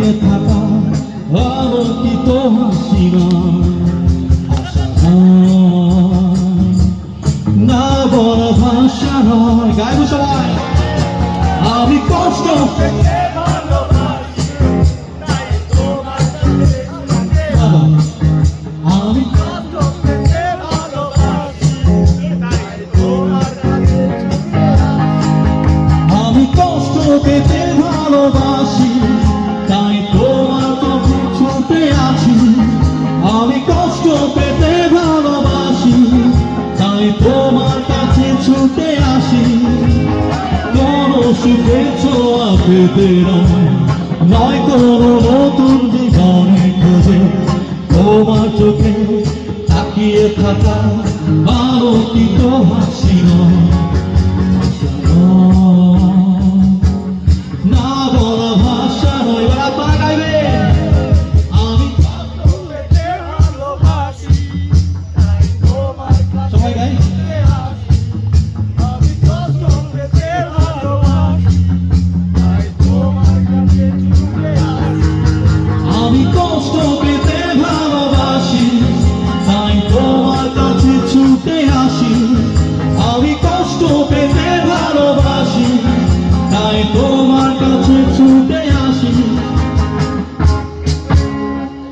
তাকিয়ে থাকা আলোকিত হাসি না বলা ভাষা নয়। গাইব সবাই। আমি কষ্ট পেতে ভালোবাসি, তাই তোমার কাছে ছুটে আসি। আমি কষ্ট পেতে ভালোবাসি, তাই তোমার কাছে ছুটে আসি। কোন সুখের ছোঁয়া পেতে নয় কোন নতুন জীবনে খোঁজে, তোমার চোখে তাকিয়ে থাকা আলোকিত হাসি নয়। আমি কষ্ট পেতে ভালোবাসি, তাই তোমার কাছে ছুটে আসি। আমি কষ্ট